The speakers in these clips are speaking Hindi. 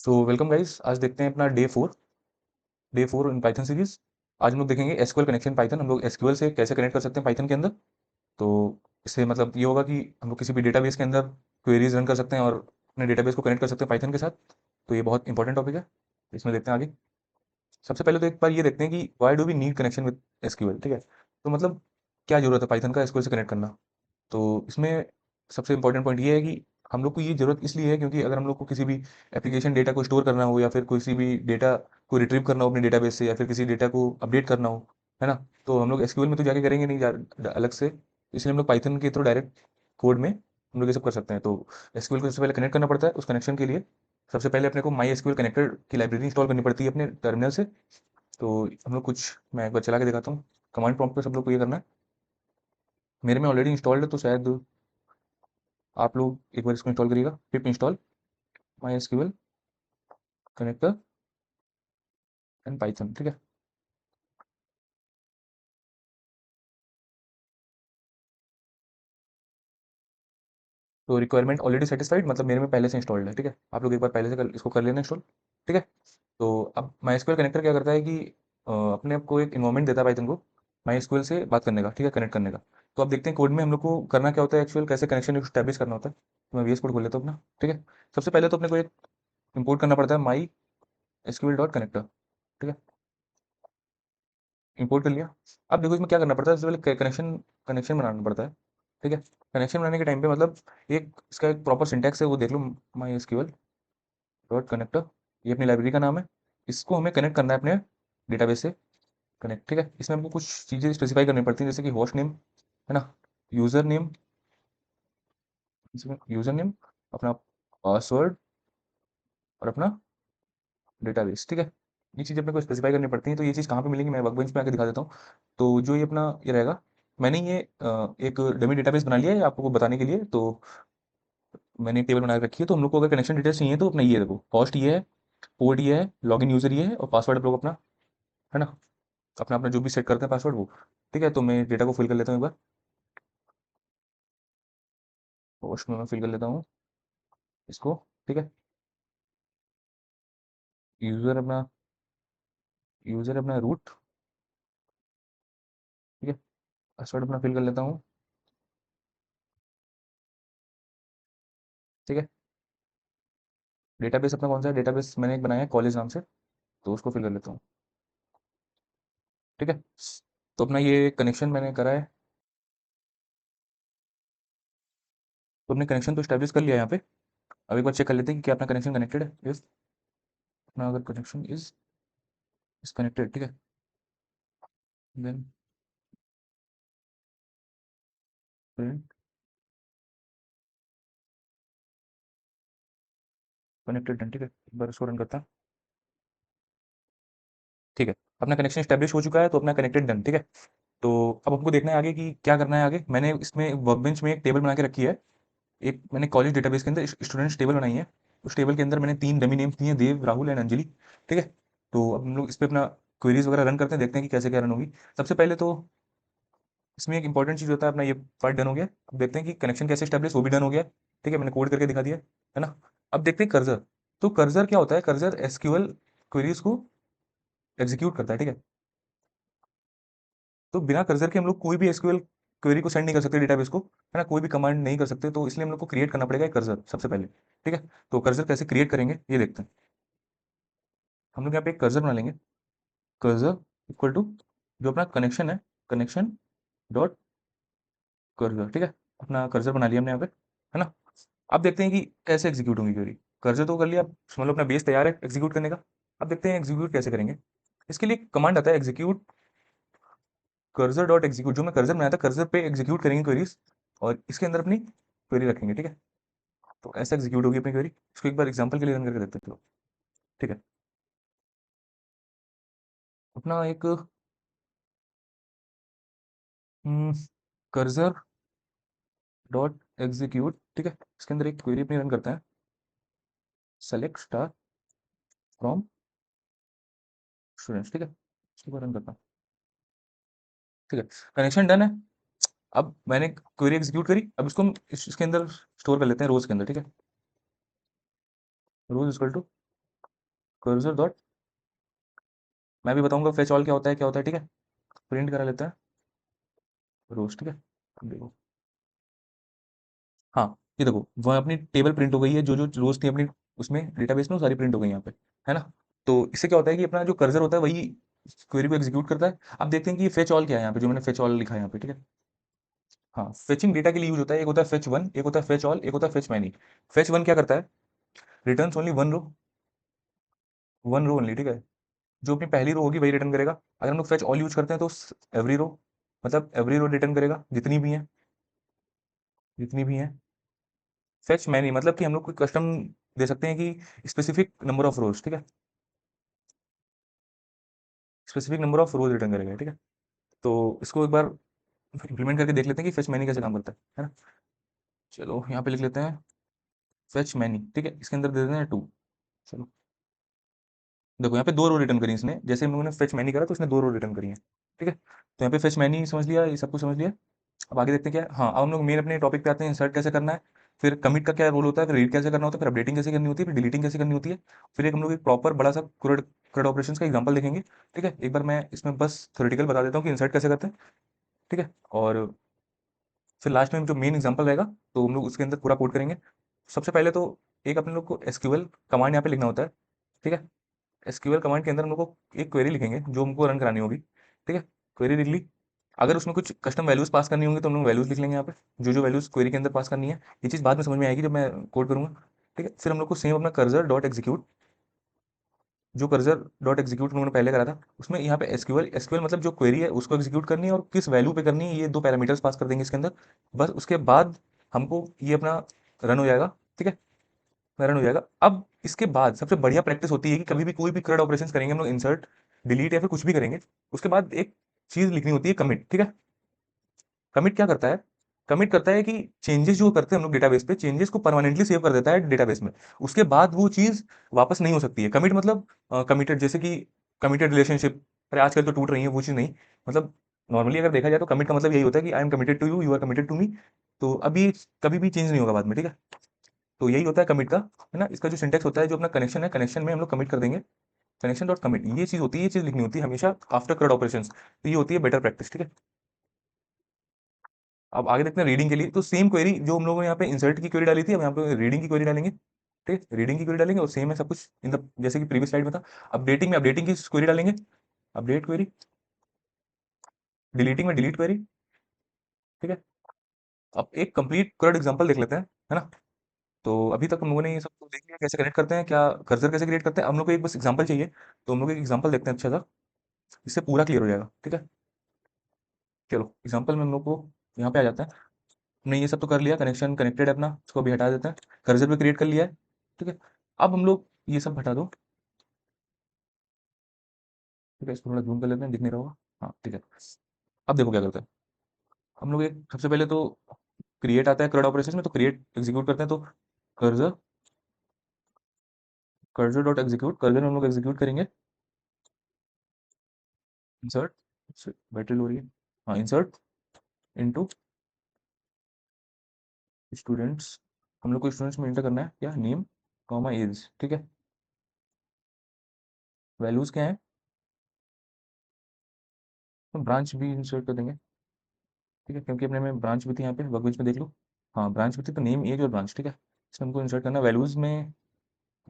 सो वेलकम गाइस, आज देखते हैं अपना डे 4 इन पाइथन सीरीज। आज हम लोग देखेंगे एसक्यूएल कनेक्शन पाइथन। हम लोग एसक्यूएल से कैसे कनेक्ट कर सकते हैं पाइथन के अंदर। तो इससे मतलब ये होगा कि हम लोग किसी भी डेटाबेस के अंदर क्वेरीज रन कर सकते हैं और अपने डेटाबेस को कनेक्ट कर सकते हैं पाइथन के साथ। तो ये बहुत इंपॉर्टेंट टॉपिक है, इसमें देखते हैं आगे। सबसे पहले तो एक बार ये देखते हैं कि why do we need connection with SQL. ठीक है, तो मतलब क्या जरूरत है पाइथन का एसक्यूएल से कनेक्ट करना। तो इसमें सबसे इंपॉर्टेंट पॉइंट ये है कि हम लोग को ये ज़रूरत इसलिए है क्योंकि अगर हम लोग को किसी भी एप्लीकेशन डेटा को स्टोर करना हो या फिर किसी भी डेटा को रिट्रीव करना हो अपने डेटाबेस से या फिर किसी डेटा को अपडेट करना हो, है ना, तो हम लोग एसक्यूएल में तो जाके करेंगे नहीं अलग से। इसलिए हम लोग पाइथन के थ्रू डायरेक्ट कोड में हम लोग ये सब कर सकते हैं। तो एसक्यूएल को सबसे पहले कनेक्ट करना पड़ता है। उस कनेक्शन के लिए सबसे पहले अपने को माई एसक्यूएल कनेक्टर की लाइब्रेरी इंस्टॉल करनी पड़ती है अपने टर्मिनल से। तो हम लोग कुछ मैं एक बार चला के दिखाता हूँ। कमांड प्रॉम्प्ट पे सब लोग को ये करना है। मेरे में ऑलरेडी इंस्टॉल्ड है तो शायद आप लोग एक बार इसको इंस्टॉल करिएगा। पिप install my SQL connector and Python. ठीक है, तो रिक्वायरमेंट ऑलरेडी सेटिस्फाइड मतलब मेरे में पहले से इंस्टॉल्ड है। ठीक है, आप लोग एक बार पहले से इसको कर लेना इंस्टॉल। ठीक है, तो अब माई एसक्यूएल कनेक्टर क्या करता है कि अपने आप को एक इन्वायरमेंट देता है पाइथन को माई एसक्यूएल से बात करने का। ठीक है, कनेक्ट करने का। तो अब देखते हैं कोड में हम लोग को करना क्या होता है, एक्चुअल कैसे कनेक्शन स्टैब्लिश करना होता है। तो मैं वीएस कोड खोल लेता हूँ अपना। ठीक है, सबसे पहले तो अपने को एक इंपोर्ट करना पड़ता है माई एसक्यूएल डॉट कनेक्टर। ठीक है, इंपोर्ट कर लिया। अब देखो इसमें क्या करना पड़ता है, सबसे पहले कनेक्शन कनेक्शन बनाना पड़ता है। ठीक है, कनेक्शन बनाने के टाइम पे मतलब एक इसका एक प्रॉपर सिंटैक्स है, वो देख लो। माई एसक्यूएल डॉट कनेक्टर, ये अपनी लाइब्रेरी का नाम है। इसको हमें कनेक्ट करना है अपने डेटाबेस से कनेक्ट। ठीक है, इसमें हमको कुछ चीज़ें स्पेसिफाई करनी पड़ती हैं, जैसे कि होस्ट नेम, है ना, यूज़र नेम, यूज़र नेम, अपना पासवर्ड और अपना डेटाबेस। ठीक है, ये चीज़ अपने को स्पेसिफाई करनी पड़ती है। तो ये चीज़ कहाँ पे मिलेंगी, मैं वर्कबेंच पे आके दिखा देता हूँ। तो जो ये अपना ये रहेगा, मैंने ये एक डमी डेटाबेस बना लिया है आपको बताने के लिए। तो मैंने एक टेबल बना के रखी है। तो हम लोग को अगर कनेक्शन डिटेल्स चाहिए तो अपना ये देखो, होस्ट ये है, पोर्ट ये है, लॉगिन यूज़र ये है और पासवर्ड आप लोग अपना, है ना, अपना अपना जो भी सेट करते हैं पासवर्ड वो। ठीक है, तो मैं डेटा को फिल कर लेता हूँ एक बार। होस्ट में मैं फिल कर लेता हूँ इसको। ठीक है, यूज़र अपना यूज़र अपना रूट। ठीक है, पासवर्ड अपना फिल कर लेता हूँ। ठीक है, डेटाबेस अपना कौन सा है, डेटाबेस मैंने एक बनाया है कॉलेज नाम से, तो उसको फिल कर लेता हूँ। ठीक है, तो अपना ये कनेक्शन मैंने करा है। तो अपने कनेक्शन तो स्टैब्लिश कर लिया है यहाँ पे। अब एक बार चेक कर लेते हैं कि क्या अपना कनेक्शन कनेक्टेड है। इफ अपना अगर कनेक्शन इज कनेक्टेड, ठीक है, देन प्रिंट कनेक्टेड डन। ठीक है, एक बार इसको रन करता है। ठीक है, अपना कनेक्शन स्टैब्लिश हो चुका है, तो अपना कनेक्टेड डन। ठीक है, तो अब हमको देखना है आगे कि क्या करना है आगे। मैंने इसमें वर्कबेंच में एक टेबल बना के रखी है। एक मैंने कॉलेज डेटाबेस के अंदर स्टूडेंट्स टेबल बनाई है। उस टेबल के अंदर मैंने 3 डमी नेम्स दिए हैं, देव, राहुल एंड अंजलि। ठीक है, तो अब हम लोग इस पे अपना क्वेरीज वगैरह रन करते हैं, देखते हैं कि कैसे क्या रन होगी। सबसे पहले तो इसमें एक इंपॉर्टेंट चीज़ होता है, अपना ये पार्ट डन हो गया। अब देखते हैं कि कनेक्शन कैसे स्टैब्लिश, वो भी डन हो गया। ठीक है, मैंने कोड करके दिखा दिया है ना। अब देखते हैं कर्सर। तो कर्सर क्या होता है, कर्सर एसक्यूएल क्वेरीज को एग्जीक्यूट करता है। ठीक है, तो बिना कर्सर के हम लोग कोई भी एसक्यूएल क्वेरी को सेंड नहीं कर सकते डेटाबेस को, है ना, कोई भी कमांड नहीं कर सकते। तो इसलिए हम लोग को क्रिएट करना पड़ेगा एक कर्सर सबसे पहले। ठीक है, तो कर्सर कैसे क्रिएट करेंगे ये देखते हैं। हम लोग यहाँ पे एक कर्सर बना लेंगे। कर्सर इक्वल टू जो अपना कनेक्शन है, कनेक्शन डॉट कर्सर। ठीक है, अपना कर्सर बना लिया हमने यहाँ पे, है ना। अब देखते हैं कि कैसे एग्जीक्यूट होंगी क्वेरी। कर्सर तो कर लिया, मतलब अपना बेस तैयार है एग्जीक्यूट करने का। अब देखते हैं एग्जीक्यूट कैसे करेंगे। इसके लिए कमांड आता है एग्जीक्यूट कर्सर डॉट एग्जीक्यूट। जो मैं कर्सर बनाया था, कर्सर पे एग्जीक्यूट करेंगे क्वेरीज और इसके अंदर अपनी क्वेरी रखेंगे। ठीक है, तो ऐसे एग्जीक्यूट होगी अपनी क्वेरी। इसको एक बार एग्जांपल के लिए रन करके देखते हैं, चलो। ठीक है, अपना एक कर्सर डॉट एग्जीक्यूट। ठीक है, इसके अंदर एक क्वेरी अपनी रन करते हैं, सेलेक्ट स्टार फ्रॉम स्टूडेंट्स। ठीक है, इसको रन करता हूँ। ठीक है, कनेक्शन डन है। अब मैंने क्वेरी एग्जीक्यूट करी, अब इसको हम इसके अंदर स्टोर कर लेते हैं रोज के अंदर। ठीक है, रोज इक्वल टू कर्सर डॉट, मैं भी बताऊंगा फेच ऑल क्या होता है, ठीक है। प्रिंट करा लेते हैं रोज, ठीक है। अब देखो, हाँ, ये देखो वह अपनी टेबल प्रिंट हो गई है, जो जो रोज थी अपनी उसमें डेटाबेस में वो सारी प्रिंट हो गई यहाँ पे, है ना। तो इससे क्या होता है कि अपना जो कर्सर होता है वही क्वेरी को एग्जीक्यूट करता है। अब देखते हैं कि ये फेच ऑल क्या है यहाँ पे, जो मैंने फेच ऑल लिखा है यहाँ पे, ठीक है। हाँ, फेचिंग डेटा के लिए यूज होता है, एक होता है फेच वन, एक होता है फेच ऑल, एक होता है फेच मैनी। फेच वन क्या करता है, returns only one row only, ठीक है। जो अपनी पहली रो होगी वही रिटर्न करेगा। अगर हम लोग फेच ऑल यूज करते हैं तो एवरी रो, मतलब एवरी रो रिटर्न करेगा जितनी भी हैं। फेच मैनी मतलब कि हम लोग कोई कस्टम दे सकते हैं कि स्पेसिफिक नंबर ऑफ रोज, ठीक है। Specific number of rose return करेगा, ठीक है। तो इसको एक बार इंप्लीमेंट करके देख लेते हैं कि फेच मैनी कैसे काम करता है ना। चलो यहाँ पे लिख लेते हैं फेच मैनी, ठीक है। इसके अंदर दे देते हैं टू। चलो देखो, यहाँ पे दो रो रिटर्न करी इसने, जैसे हम लोगों ने फेच मैनी करा तो इसने दो रो रिटर्न करी है, ठीक है। तो यहाँ पे फेच मैनी समझ लिया, ये सब कुछ समझ लिया। अब आगे देखते हैं क्या है। हाँ, अब हम लोग मेन अपने टॉपिक पे आते हैं, इंसर्ट कैसे करना है, फिर कमिट का क्या रोल होता है, फिर रीड कैसे करना होता है, फिर अपडेटिंग कैसे करनी होती है, फिर डिलीटिंग कैसे करनी होती है। फिर एक हम लोग एक प्रॉपर बड़ा सा क्रेड क्रेड ऑपरेशन का एग्जांपल देखेंगे, ठीक है। एक बार मैं इसमें बस थ्योरेटिकल बता देता हूँ कि इंसर्ट कैसे करते हैं, ठीक है। और फिर लास्ट में जो मेन एग्जांपल रहेगा तो हम लोग उसके अंदर पूरा कोड करेंगे। सबसे पहले तो एक अपने लोग को एसक्यूएल कमांड यहाँ पे लिखना होता है, ठीक है। एसक्यूएल कमांड के अंदर हम लोग को एक क्वेरी लिखेंगे जो हमको रन करानी होगी, ठीक है। क्वेरी लिख ली। अगर उसमें कुछ कस्टम वैल्यूज पास करनी होंगी तो हम लोग वैल्यूज लिख लेंगे यहाँ पे, जो जो वैल्यूज क्वेरी के अंदर पास करनी है। ये चीज़ बाद में समझ में आएगी जब मैं कोड करूंगा, ठीक है। फिर हम लोग को सेम अपना कर्सर डॉट एग्जीक्यूट, जो कर्सर डॉट एग्जीक्यूट हम लोगों ने पहले करा था उसमें यहाँ पे एसक्यूएल एसक्यूएल मतलब जो क्वेरी है उसको एग्जीक्यूट करनी है और किस वैल्यू पे करनी है, ये दो पैरामीटर्स पास कर देंगे इसके अंदर। बस उसके बाद हमको ये अपना रन हो जाएगा, ठीक है। रन हो जाएगा। अब इसके बाद सबसे बढ़िया प्रैक्टिस होती है कि कभी भी कोई भी करंट ऑपरेशंस करेंगे हम लोग, इंसर्ट डिलीट या फिर कुछ भी करेंगे, उसके बाद एक चीज लिखनी होती है कमिट, ठीक है। कमिट क्या करता है, कमिट करता है कि चेंजेस जो करते हैं हम लोग डेटाबेस पे, चेंजेस को परमानेंटली सेव कर देता है डेटाबेस में। उसके बाद वो चीज वापस नहीं हो सकती है। कमिट मतलब कमिटेड, जैसे कि कमिटेड रिलेशनशिप, अरे आजकल तो टूट रही है वो चीज नहीं। मतलब नॉर्मली अगर देखा जाए तो कमिट का मतलब यही होता है कि I am committed to you, you are committed to me. तो अभी कभी भी चेंज नहीं होगा बाद में, ठीक है। तो यही होता है कमिट का, है ना। इसका जो सिंटेक्स होता है, जो अपना कनेक्शन है, कनेक्शन में हम लोग कमिट कर देंगे, कनेक्शन डॉट कमिट, ये चीज होती है, ये चीज लिखनी होती है हमेशा आफ्टर करंट ऑपरेशंस। तो ये होती है बेटर प्रैक्टिस, ठीक है। अब आगे देखते हैं रीडिंग के लिए, तो सेम क्वेरी जो हम लोगों ने यहाँ पे इंसर्ट की क्वेरी डाली थी, अब यहाँ पे रीडिंग की क्वेरी डालेंगे, ठीक है। रीडिंग की क्वेरी डालेंगे और सेम है सब कुछ इन द जैसे कि प्रीवियस स्लाइड में था। अपडेटिंग में अपडेटिंग की क्वेरी डालेंगे, अपडेट क्वेरी। डिलीटिंग में डिलीट क्वेरी, ठीक है। अब एक कंप्लीट कोड एग्जांपल देख लेते हैं, है ना। तो अभी तक हम लोगों ने ये सब कुछ देख लिया, कैसे कनेक्ट करते हैं, क्या कर्सर कैसे क्रिएट करते हैं। हम लोग को एक बस एग्जांपल चाहिए, तो हम लोग एक एग्जांपल देखते हैं अच्छा सा, इससे पूरा क्लियर हो जाएगा, ठीक है। चलो एग्जांपल में हम लोग को यहाँ पे आ जाता है। हमने ये सब तो कर लिया, कनेक्शन कनेक्टेड है अपना, इसको भी हटा देते हैं। कर्सर भी क्रिएट कर लिया है, ठीक है। अब हम लोग ये सब हटा दो, ठीक है। इसको थोड़ा जूम कर लेते हैं, दिख नहीं रहा होगा, हाँ ठीक है। अब देखो क्या करते हैं हम लोग, एक सबसे पहले तो क्रिएट आता है CRUD ऑपरेशन में, तो क्रिएट एग्जीक्यूट करते हैं। तो cursor cursor dot execute, cursor हम लोग एग्जीक्यूट करेंगे इंसर्ट, बैटरी लो रही है, हाँ इंसर्ट इनटू स्टूडेंट्स। हम लोग को स्टूडेंट्स में इंटर करना है क्या, नेम कॉमा एज, ठीक है। वैल्यूज क्या है, तो ब्रांच भी इंसर्ट कर देंगे, ठीक है, क्योंकि अपने में ब्रांच भी थी यहाँ पे, वर्कबेंच में देख लो। हाँ ब्रांच भी थी, तो नेम एज और ब्रांच, ठीक है। इसमें हमको इंसर्ट करना है वैल्यूज में।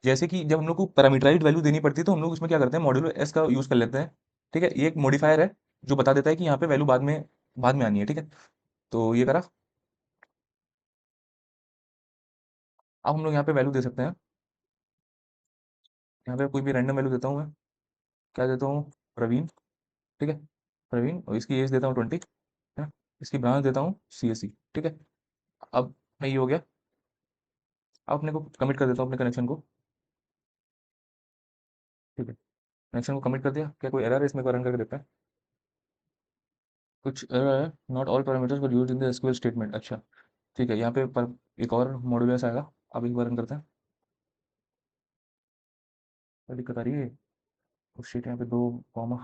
जैसे कि जब हम लोग को पैरामीटराइज्ड वैल्यू देनी पड़ती है तो हम लोग उसमें क्या करते हैं, मॉड्यूलो एस का यूज कर लेते हैं, ठीक है। ये एक मॉडिफायर है जो बता देता है कि यहाँ पे वैल्यू बाद में आनी है, ठीक है। तो ये करा। अब हम लोग यहाँ पे वैल्यू दे सकते हैं, यहाँ पे कोई भी रैंडम वैल्यू देता हूँ मैं, क्या देता हूँ, प्रवीण, ठीक है। प्रवीण, और इसकी एज देता हूँ 20, है। इसकी ब्रांच देता हूँ CSE, ठीक है। अब मैं ये हो गया। अब अपने को कमिट कर देता हूँ अपने कनेक्शन को, ठीक है। कनेक्शन को कमिट कर दिया, क्या कोई एरर है इसमें, रन करके देखते हैं। कुछ एरर है, not all parameters were used in the SQL statement, अच्छा ठीक है। यहाँ पे एक और मॉड्यूलस आएगा। अब एक बार रन करते हैं, क्या दिक्कत आ रही है। उस शीट यहाँ पे दो कॉमा,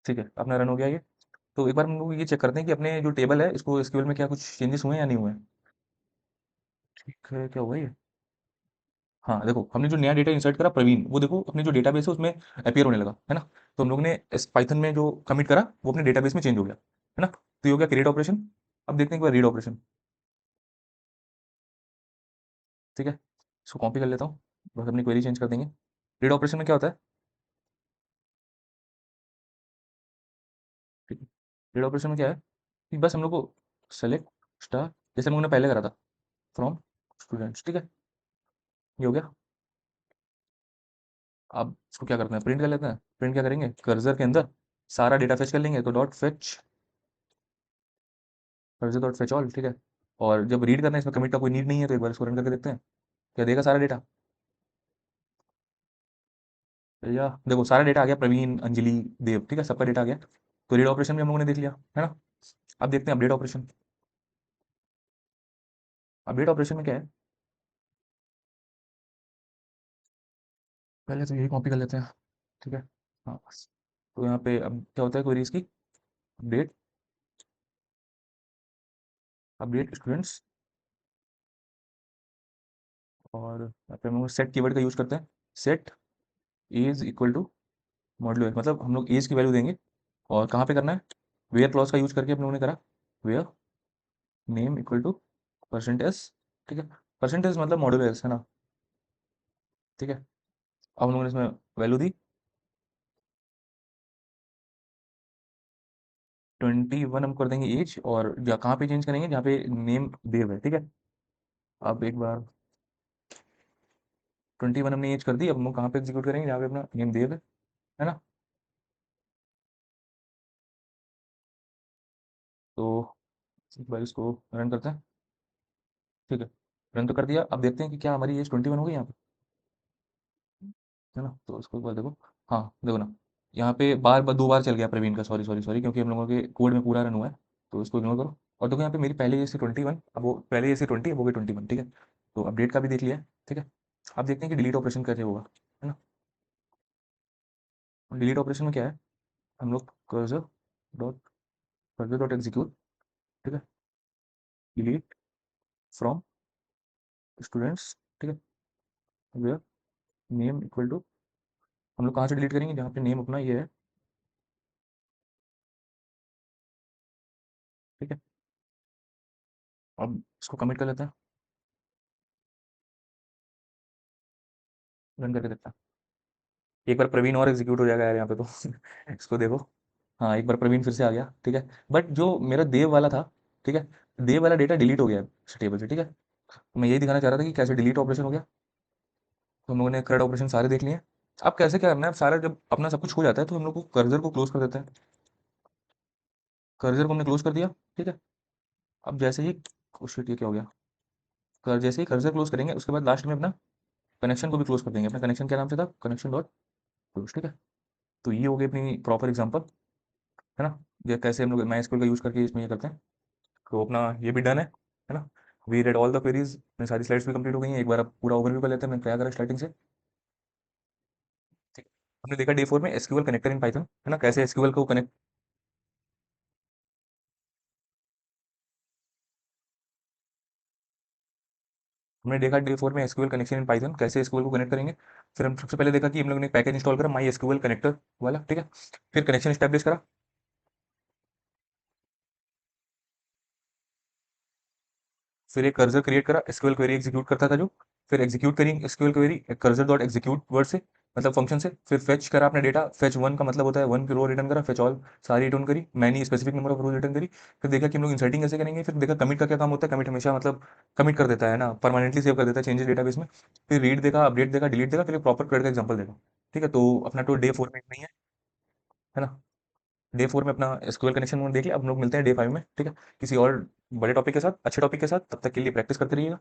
ठीक है। अपना रन हो गया ये। तो एक बार हम लोग ये चेक करते हैं कि अपने जो टेबल है इसको एसक्यूएल में क्या कुछ चेंजेस हुए हैं या नहीं हुए हैं। ठीक है, क्या हुआ ये, हाँ देखो, हमने जो नया डेटा इंसर्ट करा प्रवीण, वो देखो अपने जो डेटाबेस है उसमें अपीयर होने लगा, है ना। तो हम लोग ने इस पाइथन में जो कमिट करा वो अपने डेटाबेस में चेंज हो गया, है ना। तो ये हो गया क्रिएट ऑपरेशन। अब देखते हैं एक बार रीड ऑपरेशन। ठीक है, इसको कॉपी कर लेता हूँ, बस अपनी क्वेरी चेंज कर देंगे। रीड ऑपरेशन में क्या होता है? ठीक है, रीड ऑपरेशन में क्या है कि बस हम लोग को सेलेक्ट स्टार, जैसे हम लोगों ने पहले करा था, फ्रॉम स्टूडेंट्स। ठीक है, ये हो गया। अब इसको क्या करते हैं, प्रिंट कर लेते हैं। प्रिंट क्या करेंगे, कर्सर के अंदर सारा डेटा फेच कर लेंगे, तो dot fetch cursor dot fetch all. ठीक है, और जब रीड करना है इसमें कमिट का कोई नीड नहीं है, तो एक बार इसको रन करके देखते हैं क्या देगा सारा डेटा। भैया देखो सारा डेटा आ गया, प्रवीण, अंजलि, देव, ठीक है, सबका डेटा आ गया। तो रीड ऑपरेशन भी हम लोगों ने देख लिया, है ना। अब देखते हैं अपडेट ऑपरेशन। अपडेट ऑपरेशन में क्या है, पहले तो यही कॉपी कर लेते हैं। ठीक है, हाँ, तो यहाँ पे अब क्या होता है, क्वेरीज की अपडेट, अपडेट स्टूडेंट्स, और यहाँ पे हम लोग सेट कीवर्ड का यूज करते हैं। Set is equal to modulo age, मतलब हम लोग एज की वैल्यू देंगे, और कहाँ पे करना है, वेयर क्लॉज का यूज करके हम लोगों ने करा, where name equal to percentage. ठीक है, परसेंटेज मतलब मॉड्यूलो एज, है ना। ठीक है, अब हम लोगों ने इसमें वैल्यू दी 21, हम कर देंगे एज, और कहाँ पे चेंज करेंगे, जहाँ पे नेम देव है। ठीक है, अब एक बार 21 हमने एज कर दी, अब हम लोग कहाँ पे एग्जीक्यूट करेंगे, जहाँ पे अपना नेम देव है ना। तो एक बार इसको रन करते हैं। ठीक है, रन तो कर दिया, अब देखते हैं कि क्या हमारी एज 21 हो गई यहाँ पे, है ना। तो इसको एक बार देखो, हाँ देखो ना, यहाँ पे दो बार चल गया प्रवीण का, सॉरी सॉरी सॉरी, क्योंकि हम लोगों के कोड में पूरा रन हुआ है। तो इसको इग्नोर करो, और देखो यहाँ पे मेरी पहले एज थी 21, अब वो पहले एज थी 20, अब हो गई 21। ठीक है, तो अपडेट का भी देख लिया है। ठीक है, अब देखते हैं कि डिलीट ऑपरेशन कैसे होगा, है ना। डिलीट ऑपरेशन में क्या है, हम लोग cursor dot cursor dot execute. ठीक है, डिलीट फ्रॉम स्टूडेंट्स। ठीक है, वेयर नेम इक्वल टू, हम लोग कहाँ से डिलीट करेंगे, जहाँ पे नेम अपना ये है। ठीक है, अब इसको कमिट कर लेते हैं, रन करके देखते हैं। एक बार प्रवीण और एग्जीक्यूट हो जाएगा यार यहाँ पे तो इसको देखो, हाँ एक बार प्रवीण फिर से आ गया। ठीक है, बट जो मेरा देव वाला था, ठीक है, देव वाला डेटा डिलीट हो गया है टेबल से। ठीक है, तो मैं यही दिखाना चाह रहा था कि कैसे डिलीट ऑपरेशन हो गया। तो हम लोगों ने करंट ऑपरेशन सारे देख लिए। अब कैसे क्या करना है, अब सारा जब अपना सब कुछ हो जाता है तो हम लोग को कर्सर को क्लोज कर देते हैं। कर्सर को हमने क्लोज कर दिया। ठीक है, अब जैसे ही शिट, ये क्या हो गया, जैसे ही कर्सर क्लोज करेंगे उसके बाद लास्ट में अपना कनेक्शन को भी क्लोज कर देंगे। अपना कनेक्शन क्या नाम से था, कनेक्शन डॉट क्लोज। ठीक है, तो ये हो गई अपनी प्रॉपर एग्जांपल, है ना। ये कैसे हम लोग माई एसक्यूएल का यूज करके इसमें ये करते हैं। तो अपना ये भी डन है ना। We read all the queries, मेरी सारी स्लाइड्स भी कंप्लीट हो गई हैं। एक बार अब पूरा ओवरव्यू कर लेते हैं, मैं क्या करा स्टार्टिंग से। ठीक है, हमने देखा डे 4 में एसक्यूएल कनेक्टर इन पाइथन, है ना, कैसे एसक्यूएल को कनेक्ट, हमने देखा डे 4 में एसक्यूएल कनेक्शन इन पाइथन, कैसे एसक्यूएल को कनेक्ट करेंगे। फिर हम सबसे पहले देखा कि हम लोगों ने पैकेज इंस्टॉल करा माई एसक्यूएल कनेक्टर वाला। ठीक है, फिर कनेक्शन स्टैब्लिश करा, फिर एक कर्सर क्रिएट करा, एसक्यूएल क्वेरी एग्जीक्यूट करता था जो, फिर एग्जीक्यूट करी SQL query cursor dot execute word से, मतलब फंक्शन से। फिर फेच करा अपना डेटा, फेच वन का मतलब होता है वन की रो रिटर्न करा, फेच ऑल सारी रिटर्न करी, many specific number of row return करी। फिर देखा कि हम लोग इंसर्टिंग कैसे करेंगे, फिर देखा कमिट का क्या काम होता है, कमिट हमेशा मतलब कमिट कर देता है ना, परमानेंटली सेव कर देता है चेंजेस डेटाबेस में। फिर रीड देखा, अपडेट देखा, डिलीट देखा, फिर प्रॉपर क्वेरी का एग्जाम्पल देखा। ठीक है, तो अपना तो डे 4 में इतना ही है ना। डे 4 में अपना एसक्यूएल कनेक्शन देख लिया, अब हम लोग मिलते हैं डे 5 में। ठीक है, किसी और बड़े टॉपिक के साथ, अच्छे टॉपिक के साथ, तब तक के लिए प्रैक्टिस करते रहिएगा।